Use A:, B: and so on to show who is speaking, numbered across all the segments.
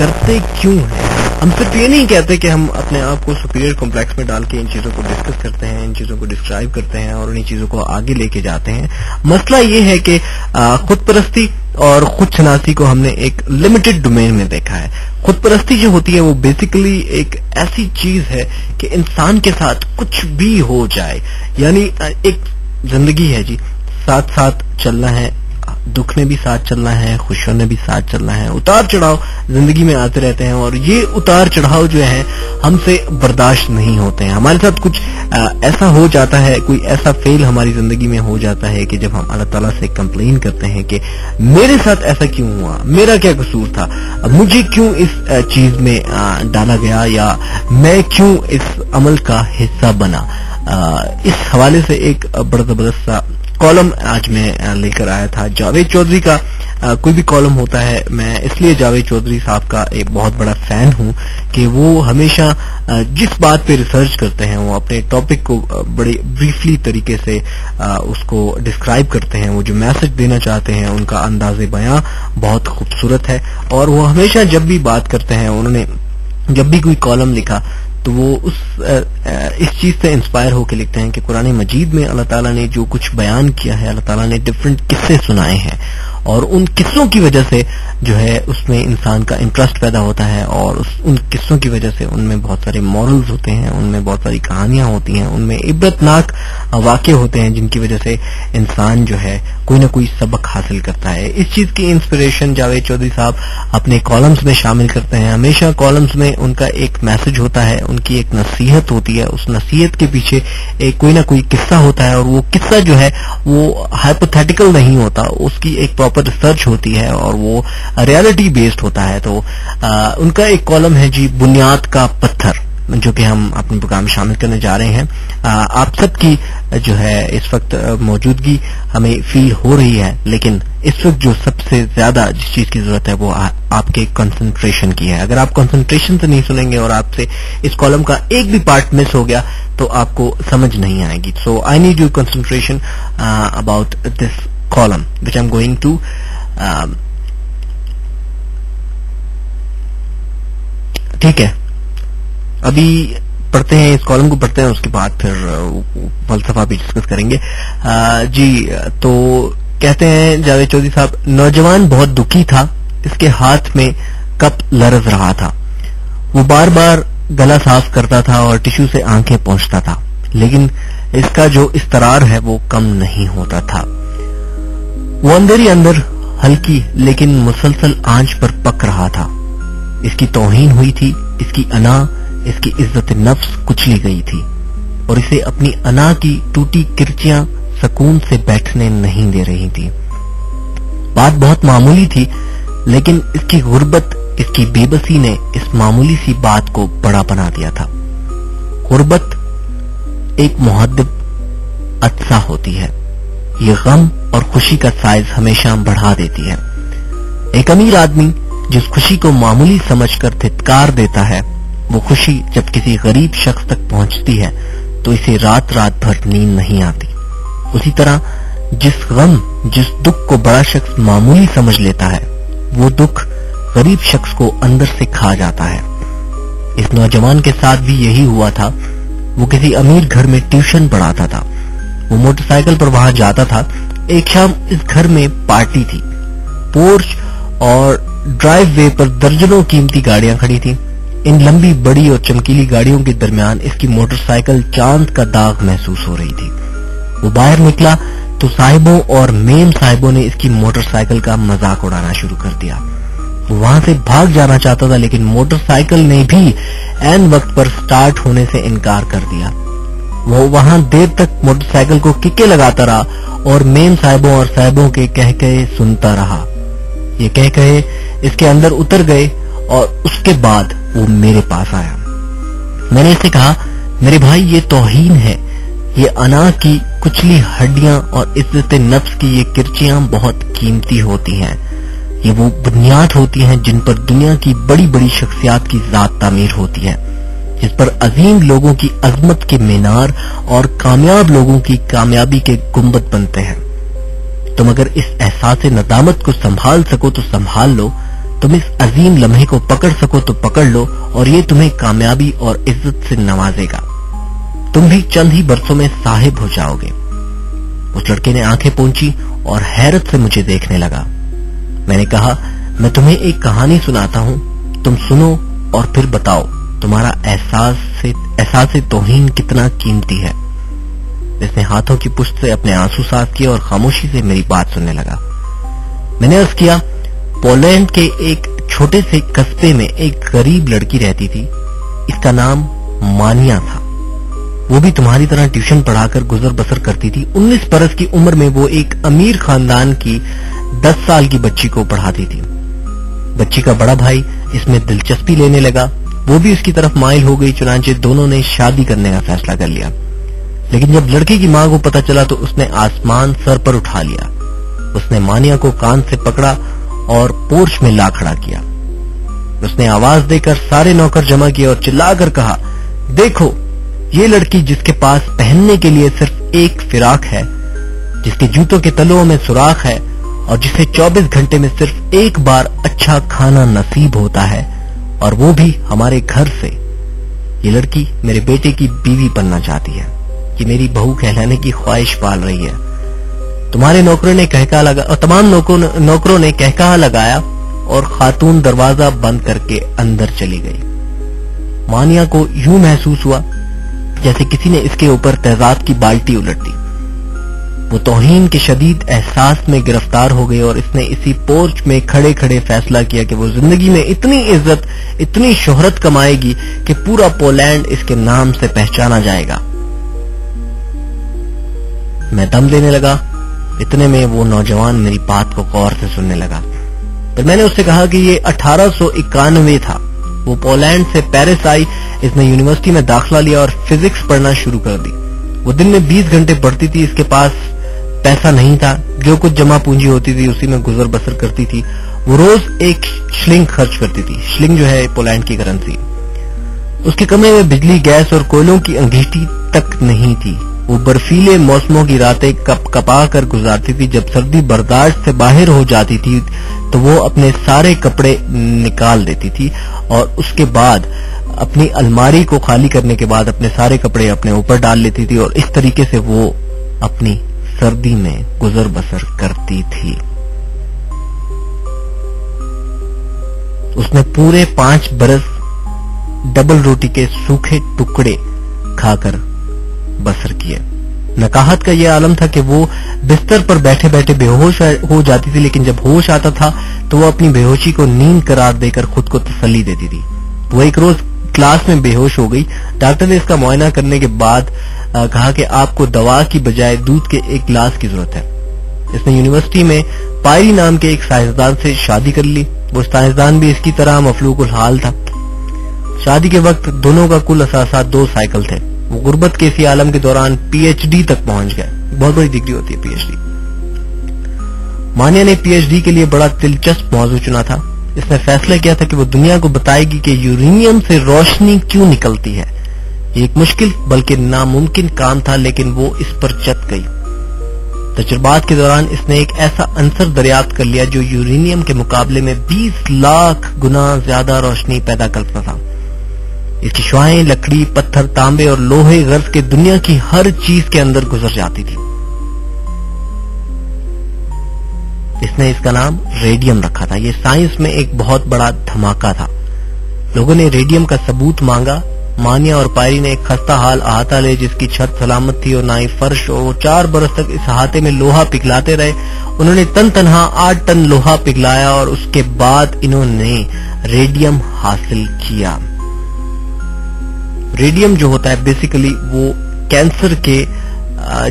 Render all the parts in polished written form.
A: करते क्यों हैं? हम सिर्फ ये नहीं कहते कि हम अपने आप को सुपीरियर कॉम्प्लेक्स में डाल के इन चीजों को डिस्कस करते हैं, इन चीजों को डिस्क्राइब करते हैं और उन्हीं चीजों को आगे लेके जाते हैं। मसला ये है कि खुद परस्ती और खुद शनासी को हमने एक लिमिटेड डोमेन में देखा है। खुद परस्ती जो होती है वो बेसिकली एक ऐसी चीज है कि इंसान के साथ कुछ भी हो जाए, यानी एक जिंदगी है जी, साथ साथ चलना है, दुख में भी साथ चलना है, खुशियों में भी साथ चलना है। उतार चढ़ाव जिंदगी में आते रहते हैं और ये उतार चढ़ाव जो है हमसे बर्दाश्त नहीं होते हैं। हमारे साथ कुछ ऐसा हो जाता है, कोई ऐसा फेल हमारी जिंदगी में हो जाता है कि जब हम अल्लाह ताला से कंप्लेन करते हैं कि मेरे साथ ऐसा क्यों हुआ, मेरा क्या कसूर था, मुझे क्यों इस चीज में डाला गया, या मैं क्यों इस अमल का हिस्सा बना। इस हवाले से एक बड़ा जबरदस्त सा कॉलम आज मैं लेकर आया था। जावेद चौधरी का कोई भी कॉलम होता है, मैं इसलिए जावेद चौधरी साहब का एक बहुत बड़ा फैन हूं कि वो हमेशा जिस बात पे रिसर्च करते हैं वो अपने टॉपिक को बड़े ब्रीफली तरीके से उसको डिस्क्राइब करते हैं। वो जो मैसेज देना चाहते हैं उनका अंदाज़े बयां बहुत खूबसूरत है और वो हमेशा जब भी बात करते हैं, उन्होंने जब भी कोई कॉलम लिखा तो वो इस चीज से इंस्पायर होकर लिखते हैं कि कुरान मजीद में अल्लाह ताला ने जो कुछ बयान किया है, अल्लाह ताला ने डिफरेंट किस्से सुनाए हैं और उन किस्सों की वजह से जो है उसमें इंसान का इंटरेस्ट पैदा होता है और उन किस्सों की वजह से उनमें बहुत सारे मॉरल्स होते हैं, उनमें बहुत सारी कहानियां होती हैं, उनमें इबरतनाक वाक़े होते हैं जिनकी वजह से इंसान जो है कोई ना कोई सबक हासिल करता है। इस चीज की इंस्पिरेशन जावेद चौधरी साहब अपने कॉलम्स में शामिल करते हैं। हमेशा कॉलम्स में उनका एक मैसेज होता है, उनकी एक नसीहत होती है, उस नसीहत के पीछे एक कोई ना कोई किस्सा होता है और वो किस्सा जो है वो हाइपोथेटिकल नहीं होता, उसकी एक प्रॉपर रिसर्च होती है और वो रियलिटी बेस्ड होता है। तो उनका एक कॉलम है जी बुनियाद का पत्थर, जो कि हम अपने प्रोग्राम में शामिल करने जा रहे हैं। आप सबकी जो है इस वक्त मौजूदगी हमें फील हो रही है, लेकिन इस वक्त जो सबसे ज्यादा जिस चीज की जरूरत है वो आपके कंसंट्रेशन की है। अगर आप कंसंट्रेशन से नहीं सुनेंगे और आपसे इस कॉलम का एक भी पार्ट मिस हो गया तो आपको समझ नहीं आएगी। So I need your concentration about this column which I am going to ठीक है, अभी पढ़ते हैं, इस कॉलम को पढ़ते हैं, उसके बाद फिर फलसफा भी डिस्कस करेंगे। जी तो कहते हैं जावेद चौधरी साहब, नौजवान बहुत दुखी था, इसके हाथ में कप लरज रहा था, वो बार बार गला साफ करता था और टिश्यू से आंखें पोंछता था, लेकिन इसका जो इस्तरार है वो कम नहीं होता था। वो अंदर ही अंदर हल्की लेकिन मुसलसल आंच पर पक रहा था। इसकी तौहीन हुई थी, इसकी अना, इसकी इज्जत नफ्स कुचली गई थी और इसे अपनी अना की टूटी किरचियां सुकून से बैठने नहीं दे रही थी। बात बहुत मामूली थी, लेकिन इसकी गुर्बत, इसकी बेबसी ने इस मामूली सी बात को बड़ा बना दिया था। गुर्बत एक मुहद्दिब अत्सा होती है, ये गम और खुशी का साइज हमेशा बढ़ा देती है। एक अमीर आदमी जिस खुशी को मामूली समझकर धिक्कार देता है, वो खुशी जब किसी गरीब शख्स तक पहुंचती है तो इसे रात रात भर नींद नहीं आती। उसी तरह जिस गम, जिस दुख को बड़ा शख्स मामूली समझ लेता है, वो दुख गरीब शख्स को अंदर से खा जाता है। इस नौजवान के साथ भी यही हुआ था। वो किसी अमीर घर में ट्यूशन पढ़ाता था। वो मोटरसाइकिल पर वहां जाता था। एक शाम इस घर में पार्टी थी। पोर्च और ड्राइव वे पर दर्जनों कीमती गाड़ियां खड़ी थी। इन लंबी, बड़ी और चमकीली गाड़ियों के दरमियान इसकी मोटरसाइकिल चांद का दाग महसूस हो रही थी। वो बाहर निकला तो साहिबों और मेम साहिबों ने इसकी मोटरसाइकिल का मजाक उड़ाना शुरू कर दिया। वो वहां से भाग जाना चाहता था, लेकिन मोटरसाइकिल ने भी ऐन वक्त पर स्टार्ट होने से इनकार कर दिया। वो वहां देर तक मोटरसाइकिल को किके लगाता रहा और मेम साहिबों और साहिबों के कह कहे सुनता रहा। ये कह कहे इसके अंदर उतर गए और उसके बाद वो मेरे पास आया। मैंने इससे कहा, मेरे भाई ये तौहीन है, ये अना की कुचली हड्डियां और इज्जत नफ्स की ये किरचियां बहुत कीमती होती हैं। ये वो बुनियाद होती हैं जिन पर दुनिया की बड़ी बड़ी शख्सियात की जात तामीर होती है, जिस पर अजीम लोगों की अजमत के मीनार और कामयाब लोगों की कामयाबी के गुंबद बनते हैं। तुम अगर इस एहसास नदामत को संभाल सको तो संभाल लो, तुम इस अजीम लम्हे को पकड़ सको तो पकड़ लो और ये तुम्हें कामयाबी और इज्जत से नवाजेगा। तुम भी चंद ही बरसों में साहिब हो जाओगे। उस लड़के ने आंखें पोंछी और हैरत से मुझे देखने लगा। मैंने कहा, मैं तुम्हें एक कहानी सुनाता हूं, तुम सुनो और फिर बताओ तुम्हारा एहसास तौहीन कितना कीमती है। इसने हाथों की पुष्ट से अपने आंसू साफ किए और खामोशी से मेरी बात सुनने लगा। मैंने अर्ज किया, पोलैंड के एक छोटे से कस्बे में एक गरीब लड़की रहती थी। इसका नाम मानिया था। वो भी तुम्हारी तरह ट्यूशन पढ़ाकर गुजर बसर करती थी। 19 बरस की उम्र में वो एक अमीर खानदान की 10 साल की बच्ची को पढ़ाती थी। बच्ची का बड़ा भाई इसमें दिलचस्पी लेने लगा। वो भी उसकी तरफ माइल हो गई। चुनांचे दोनों ने शादी करने का फैसला कर लिया। लेकिन जब लड़की की मां को पता चला तो उसने आसमान सर पर उठा लिया। उसने मानिया को कान से पकड़ा और पोर्च में ला खड़ा किया। उसने आवाज देकर सारे नौकर जमा किए और चिल्लाकर कहा, देखो ये लड़की जिसके पास पहनने के लिए सिर्फ एक फिराक है, जिसके जूतों के तलुओं में सुराख है और जिसे 24 घंटे में सिर्फ एक बार अच्छा खाना नसीब होता है, और वो भी हमारे घर से। ये लड़की मेरे बेटे की बीवी बनना चाहती है, कि मेरी बहू कहलाने की ख्वाहिश पाल रही है। तुम्हारे नौकरों ने कहका लगा और तमाम नौकरों ने कहका लगाया और खातून दरवाजा बंद करके अंदर चली गई। मानिया को यूं महसूस हुआ जैसे किसी ने इसके ऊपर तेजाब की बाल्टी उलट दी। वो तौहीन के शदीद एहसास में गिरफ्तार हो गई और इसने इसी पोर्च में खड़े खड़े फैसला किया कि वो जिंदगी में इतनी इज्जत, इतनी शोहरत कमाएगी कि पूरा पोलैंड इसके नाम से पहचाना जाएगा। मैं दम देने लगा। इतने में वो नौजवान मेरी बात को गौर से सुनने लगा। फिर मैंने उससे कहा कि ये 1891 था। वो पोलैंड से पेरिस आई। इसने यूनिवर्सिटी में दाखिला लिया और फिजिक्स पढ़ना शुरू कर दी। वो दिन में 20 घंटे पढ़ती थी। इसके पास पैसा नहीं था। जो कुछ जमा पूंजी होती थी उसी में गुजर बसर करती थी। वो रोज एक शिलिंग खर्च करती थी। शिलिंग जो है पोलैंड की करेंसी। उसके कमरे में बिजली, गैस और कोयलों की अंगीठी तक नहीं थी। वो बर्फीले मौसमों की रातें कपा कर गुजारती थी। जब सर्दी बर्दाश्त से बाहर हो जाती थी तो वो अपने सारे कपड़े निकाल देती थी और उसके बाद अपनी अलमारी को खाली करने के बाद अपने सारे कपड़े अपने ऊपर डाल लेती थी और इस तरीके से वो अपनी सर्दी में गुजर बसर करती थी। उसने पूरे 5 बरस डबल रोटी के सूखे टुकड़े खाकर बसर किए। नकाहत का यह आलम था कि वो बिस्तर पर बैठे बैठे बेहोश हो जाती थी, लेकिन जब होश आता था तो वो अपनी बेहोशी को नींद करार देकर खुद को तसल्ली देती थी। वो एक रोज क्लास में बेहोश हो गई। डॉक्टर ने इसका मुआयना करने के बाद कहा कि आपको दवा की बजाय दूध के एक गिलास की जरूरत है। इसने यूनिवर्सिटी में पायरी नाम के एक साइंसदान से शादी कर ली। वो साइंसदान भी इसकी तरह मफलूकुल हाल था। शादी के वक्त दोनों का कुल असासा 2 साइकिल थे। वो गुर्बत के इसी आलम के दौरान पीएचडी तक पहुंच गए। बहुत बड़ी डिग्री होती है पीएचडी। मानिया ने पीएचडी के लिए बड़ा दिलचस्प मौजू चुना था। इसने फैसला किया था कि वो दुनिया को बताएगी कि यूरेनियम से रोशनी क्यों निकलती है। ये एक मुश्किल बल्कि नामुमकिन काम था, लेकिन वो इस पर जत गई। तजुर्बात के दौरान इसने एक ऐसा अंसर दरियाफ्त कर लिया जो यूरेनियम के मुकाबले में 20 लाख गुना ज्यादा रोशनी पैदा करता था। इसकी शुआएं लकड़ी, पत्थर, तांबे और लोहे गर्ज के दुनिया की हर चीज के अंदर गुजर जाती थी। इसने इसका नाम रेडियम रखा था। ये साइंस में एक बहुत बड़ा धमाका था। लोगों ने रेडियम का सबूत मांगा। मानिया और पायरी ने एक खस्ता हाल अहाता ले जिसकी छत सलामत थी और ना ही फर्श, और वो 4 बरस तक इस अहाते में लोहा पिघलाते रहे। उन्होंने तनहा 8 टन लोहा पिघलाया और उसके बाद इन्होंने रेडियम हासिल किया। रेडियम जो होता है बेसिकली वो कैंसर के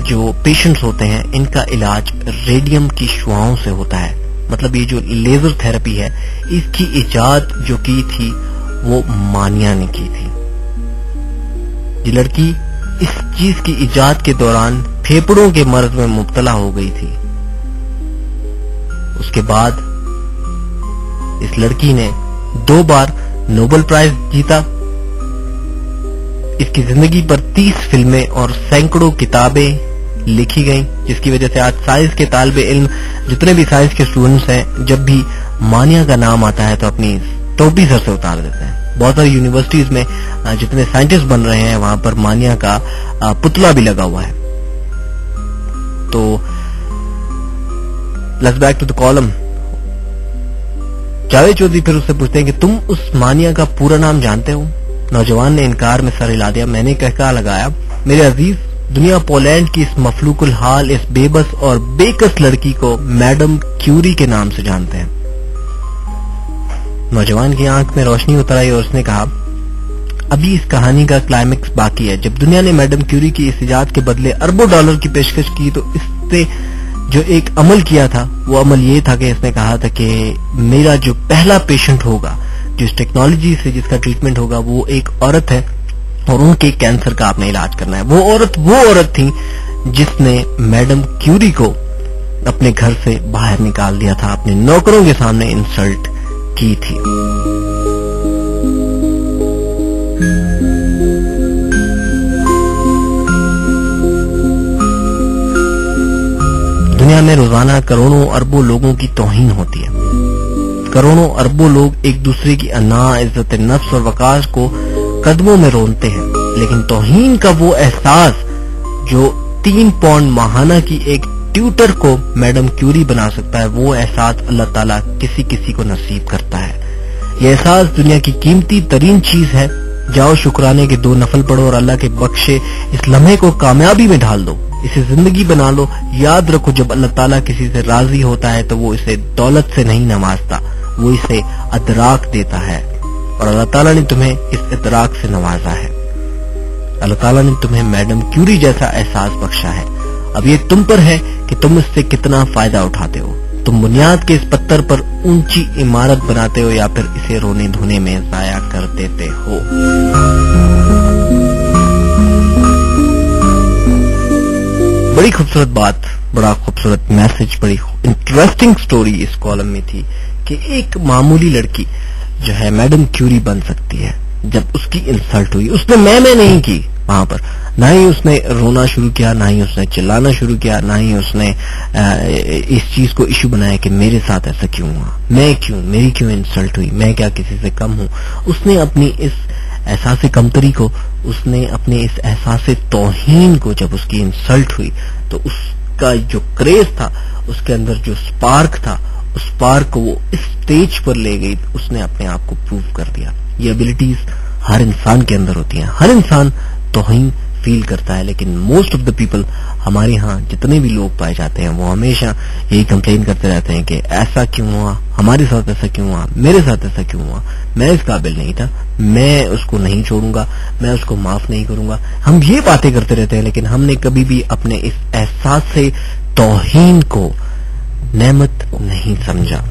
A: जो पेशेंट्स होते हैं इनका इलाज रेडियम की शुआओं से होता है। मतलब ये जो लेजर थेरेपी है इसकी इजाद जो की थी वो मानिया ने की थी। ये लड़की इस चीज की इजाद के दौरान फेफड़ों के मर्ज में मुब्तला हो गई थी। उसके बाद इस लड़की ने 2 बार नोबेल प्राइज जीता। इसकी जिंदगी पर 30 फिल्में और सैकड़ों किताबें लिखी गई, जिसकी वजह से आज साइंस के तालिबे इल्म, जितने भी साइंस के स्टूडेंट्स हैं, जब भी मानिया का नाम आता है तो अपनी टोपी सर से उतार देते हैं। बहुत सारी यूनिवर्सिटीज में जितने साइंटिस्ट बन रहे हैं वहां पर मानिया का पुतला भी लगा हुआ है। तो let's back to the column. Javed Chaudhry फिर उससे पूछते हैं कि तुम उस मानिया का पूरा नाम जानते हो? नौजवान ने इनकार में सर हिला दिया। मैंने कहका लगाया, मेरे अजीज, दुनिया पोलैंड की इस मफलूकुल हाल, इस बेबस और बेकस लड़की को मैडम क्यूरी के नाम से जानते हैं। नौजवान की आंख में रोशनी उतर आई और उसने कहा, अभी इस कहानी का क्लाइमेक्स बाकी है। जब दुनिया ने मैडम क्यूरी की इस इजाद के बदले अरबों डॉलर की पेशकश की तो इससे जो एक अमल किया था वो अमल ये था कि इसने कहा था कि मेरा जो पहला पेशेंट होगा, जो इस टेक्नोलॉजी से जिसका ट्रीटमेंट होगा, वो एक औरत है और उनके कैंसर का आपने इलाज करना है। वो औरत थी जिसने मैडम क्यूरी को अपने घर से बाहर निकाल दिया था, अपने नौकरों के सामने इंसल्ट की थी। दुनिया में रोजाना करोड़ों अरबों लोगों की तौहीन होती है। करोड़ों अरबों लोग एक दूसरे की अना, इज्जत नफ्स और वकार को कदमों में रोनते हैं, लेकिन तौहीन का वो एहसास जो 3 पाउंड माहाना की एक ट्यूटर को मैडम क्यूरी बना सकता है, वो एहसास अल्लाह ताला किसी किसी को नसीब करता है। ये एहसास दुनिया की कीमती तरीन चीज है। जाओ शुक्राने के 2 नफल पढ़ो और अल्लाह के बख्शे इस लम्हे को कामयाबी में ढाल दो, इसे जिंदगी बना लो। याद रखो, जब अल्लाह ताला किसी से राजी होता है तो वो इसे दौलत से नहीं नवाजता, वो इसे अदराक देता है, और अल्लाह ताला ने तुम्हें इस इदराक से नवाजा है। अल्लाह ताला ने तुम्हें मैडम क्यूरी जैसा एहसास बख्शा है। अब ये तुम पर है कि तुम इससे कितना फायदा उठाते हो। तुम बुनियाद के इस पत्थर पर ऊंची इमारत बनाते हो या फिर इसे रोने धोने में जाया कर देते हो। बड़ी खूबसूरत बात, बड़ा खूबसूरत मैसेज, बड़ी इंटरेस्टिंग स्टोरी इस कॉलम में थी कि एक मामूली लड़की जो है मैडम क्यूरी बन सकती है। जब उसकी इंसल्ट हुई, उसने मैं नहीं की वहां पर, ना ही उसने रोना शुरू किया, ना ही उसने चिल्लाना शुरू किया, ना ही उसने इस चीज को इश्यू बनाया कि मेरे साथ ऐसा क्यों हुआ, मेरी क्यों इंसल्ट हुई, मैं क्या किसी से कम हूं। उसने अपनी इस एहसास कमतरी को, उसने अपने इस एहसास तौहीन को, जब उसकी इंसल्ट हुई तो उसका जो क्रेज था, उसके अंदर जो स्पार्क था, उस स्पार्क को वो इस स्टेज पर ले गई, उसने अपने आप को प्रूव कर दिया। ये एबिलिटीज हर इंसान के अंदर होती हैं, हर इंसान तौहीन फील करता है, लेकिन मोस्ट ऑफ द पीपल, हमारे यहाँ जितने भी लोग पाए जाते हैं, वो हमेशा यही कंप्लेन करते रहते हैं कि ऐसा क्यों हुआ, हमारे साथ ऐसा क्यों हुआ, मेरे साथ ऐसा क्यों हुआ, मैं इस काबिल नहीं था, मैं उसको नहीं छोड़ूंगा, मैं उसको माफ नहीं करूंगा। हम ये बातें करते रहते हैं, लेकिन हमने कभी भी अपने इस एहसास से तौहीन को नेमत नहीं समझा।